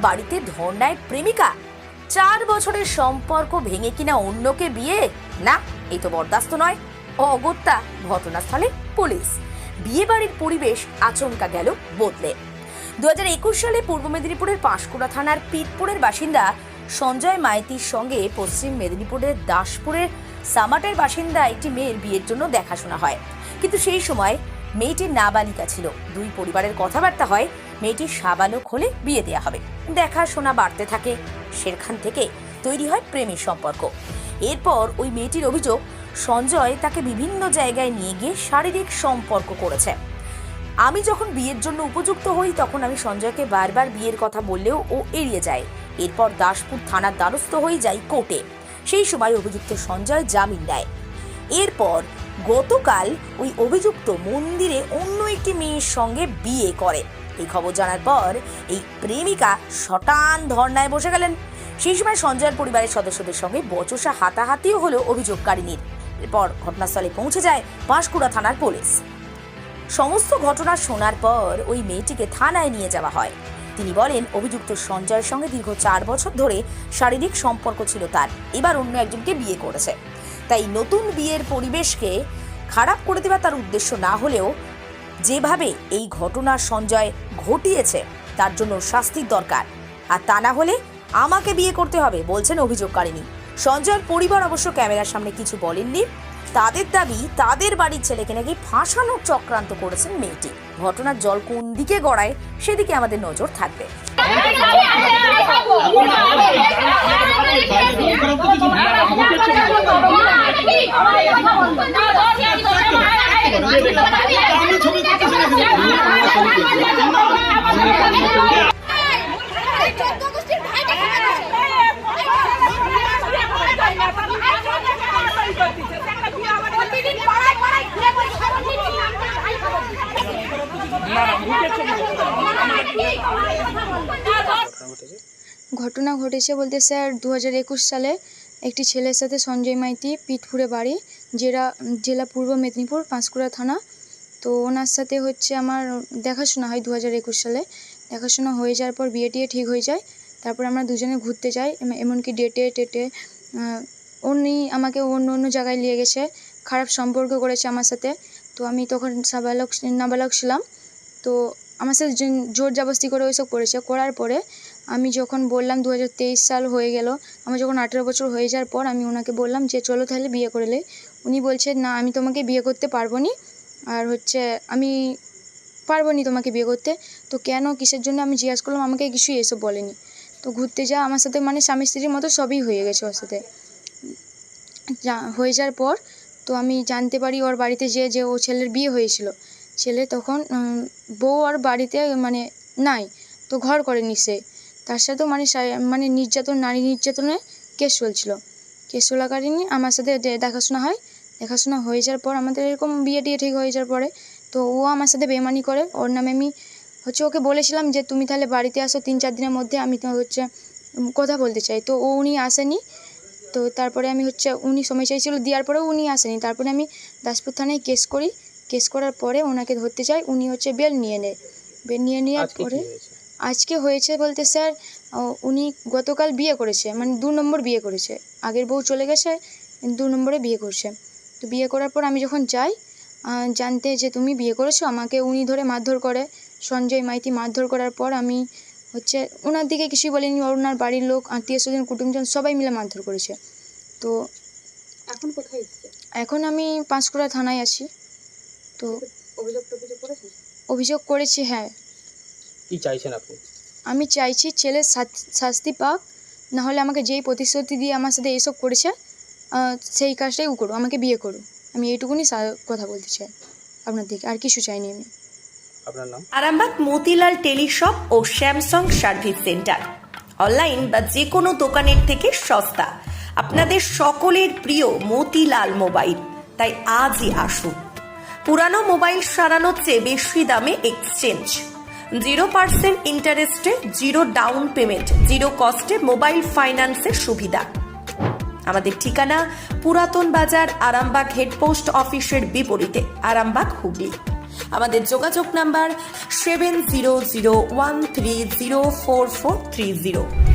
বাড়িতে ধর্নায় প্রেমিকা। 4 বছরের সম্পর্ক ভেঙে কিনা অন্যকে বিয়ে, না এই তো বরদাস্ত নয়। অগত্যা ঘটনাস্থলে পুলিশ। বিয়ে বাড়ির পরিবেশ আচমকা গেল বদলে। 2021 সালে পূর্ব মেদিনীপুরের পাঁশকুড়া থানার পিতপুরের বাসিন্দা সঞ্জয় মাইতির সঙ্গে পশ্চিম মেদিনীপুরের দাসপুরের সামাটের বাসিন্দা একটি মেয়ের বিয়ের জন্য দেখাশোনা হয়। কিন্তু সেই সময় মেয়েটি নাবালিকা ছিল। দুই পরিবারের কথাবার্তা হয় মেয়েটি সাবালক হলে বিয়ে দেওয়া হবে। দেখাশোনা বাড়তে থাকে, সেখান থেকে তৈরি হয় প্রেমের সম্পর্ক। এরপর ওই মেয়েটির অভিযোগ, সঞ্জয় তাকে বিভিন্ন জায়গায় নিয়ে গিয়ে শারীরিক সম্পর্ক করেছে। আমি যখন বিয়ের জন্য উপযুক্ত হই তখন আমি সঞ্জয়কে বারবার বিয়ের কথা বললেও ও এড়িয়ে যায়। এরপর দাসপুর থানার দ্বারস্থ হয়ে যাই কোর্টে। সেই সময় অভিযুক্ত সঞ্জয় জামিন নেয়। এরপর গতকাল ওই অভিযুক্ত মন্দিরে অন্য একটি মেয়ের সঙ্গে বিয়ে করে। এই খবর জানার পর এই প্রেমিকা শটান ধর্নায় বসে গেলেন। সেই সময় সঞ্জয়ের পরিবারের সদস্যদের সঙ্গে বচসা হাতাহাতিও হলো অভিযোগকারিনীর। এরপর ঘটনাস্থলে পৌঁছে যায় পাঁশকুড়া থানার পুলিশ। সমস্ত ঘটনা শোনার পর ওই মেয়েটিকে থানায় নিয়ে যাওয়া হয়। তিনি বলেন, অভিযুক্ত সঞ্জয়ের সঙ্গে দীর্ঘ 4 বছর ধরে শারীরিক সম্পর্ক ছিল তার। এবার অন্য একজনকে বিয়ে করেছে। তাই নতুন বিয়ের পরিবেশকে খারাপ করে দেওয়া তার উদ্দেশ্য না হলেও যেভাবে এই ঘটনা সঞ্জয় ঘটিয়েছে তার জন্য শাস্তির দরকার। আর তা না হলে আমাকে বিয়ে করতে হবে বলছেন অভিযোগকারিনী। সঞ্জয়ের পরিবার অবশ্য ক্যামেরার সামনে কিছু বলেননি। তাদের দাবি, তাদের বাড়ির ছেলেকে নাকি ফাঁসানোর চক্রান্ত করেছেন মেয়েটি। ঘটনার জল কোন দিকে গড়ায় সেদিকে আমাদের নজর থাকবে। ঘটনা ঘটেছে বলতে স্যার 2021 সালে একটি ছেলের সাথে সঞ্জয় মাইতি, পিতপুরে বাড়ি, জেলা পূর্ব মেদিনীপুর, পাঁশকুড়া থানা। তো ওনার সাথে হচ্ছে আমার দেখাশোনা হয় 2021 সালে। দেখাশোনা হয়ে যাওয়ার পর বিয়ে টিয়ে ঠিক হয়ে যায়। তারপর আমরা দুজনে ঘুরতে যাই, এমনকি ডেটে উনি আমাকে অন্য জায়গায় নিয়ে গেছে, খারাপ সম্পর্ক করেছে আমার সাথে। তো আমি তখন নাবালক ছিলাম। তো আমার সাথে জোর জবরদস্তি করে ওইসব করেছে। করার পরে আমি যখন বললাম 2023 সাল হয়ে গেল, আমার যখন 18 বছর হয়ে যাওয়ার পর আমি ওনাকে বললাম যে চলো তাহলে বিয়ে করে লে। উনি বলছে না, আমি তোমাকে বিয়ে করতে পারবো নি, আর হচ্ছে আমি পারবো নি তোমাকে বিয়ে করতে। তো কেন, কিসের জন্য আমি জিজ্ঞাসা করলাম, আমাকে কিছুই এসব বলেনি। তো ঘুরতে যা আমার সাথে মানে স্বামী স্ত্রীর মতো সবই হয়ে গেছে ওর সাথে। হয়ে যাওয়ার পর তো আমি জানতে পারি ওর বাড়িতে যে ও ছেলের বিয়ে হয়েছিল, ছেলে তখন বউ আর বাড়িতে মানে নাই, তো ঘর করেনি সে। তার সাথেও মানে নির্যাতন, নারী নির্যাতনের কেস চলছিল। কেস চলাকালীনই আমার সাথে দেখাশোনা হয়। দেখাশোনা হয়ে যাওয়ার পর আমাদের এরকম বিয়ে টিয়ে ঠিক হয়ে যাওয়ার পরে তো ও আমার সাথে বেমানি করে। ওর নামে আমি হচ্ছে ওকে বলেছিলাম যে তুমি তাহলে বাড়িতে আসো 3-4 দিনের মধ্যে, আমি তো হচ্ছে কথা বলতে চাই। তো উনি আসেনি। তো তারপরে আমি হচ্ছে উনি সময় চাইছিল, দেওয়ার পরেও উনি আসেনি। তারপরে আমি দাসপুর থানায় কেস করি। কেস করার পরে ওনাকে ধরতে চাই, উনি হচ্ছে বেল নিয়ে নেয়। বেল নিয়ে নেওয়ার পরে আজকে হয়েছে বলতে স্যার, উনি গতকাল বিয়ে করেছে, মানে 2 নম্বর বিয়ে করেছে। আগের বউ চলে গেছে, 2 নম্বরে বিয়ে করছে। তো বিয়ে করার পর আমি যখন যাই জানতে যে তুমি বিয়ে করেছো, আমাকে উনি ধরে মারধর করে। সঞ্জয় মাইতি মারধর করার পর আমি হচ্ছে ওনার দিকে কিছুই বলিনি। ওনার বাড়ির লোক, আত্মীয় স্বজন, কুটুমজন সবাই মিলে মারধর করেছে। তো এখন কোথায় এসেছে? এখন আমি পাঁশকুড়া থানায় আছি। তো অভিযোগ করেছি। হ্যাঁ, কি চাইছেন আপনি? আমি চাইছি ছেলের শাস্তি পাক, নাহলে আমাকে যেই প্রতিশ্রুতি দিয়ে আমার সাথে এইসব করেছে সেই কাজটাই ও করুক, আমাকে বিয়ে করুক। আমি এইটুকুনি কথা বলতে চাই আপনার দিকে, আর কিছু চাইনি আমি। আপনার নাম? আরামবাগ মতিলাল টেলিশপ ও স্যামসাং সার্ভিস সেন্টার। অনলাইন বা যে কোনো দোকানের থেকে সস্তা। আপনাদের সকলের প্রিয় মতিলাল মোবাইল। তাই আজই আসুন। পুরানো মোবাইল সারানোর চেয়ে বেশি দামে এক্সচেঞ্জ। 0% ইন্টারেস্টে, 0 ডাউন পেমেন্ট, 0 কস্টে মোবাইল ফাইন্যান্সের সুবিধা। আমাদের ঠিকানা পুরাতন বাজার, আরামবাগ হেডপোস্ট অফিসের বিপরীতে, আরামবাগ, হুগলি। আমাদের যোগাযোগ নাম্বার 7001304430।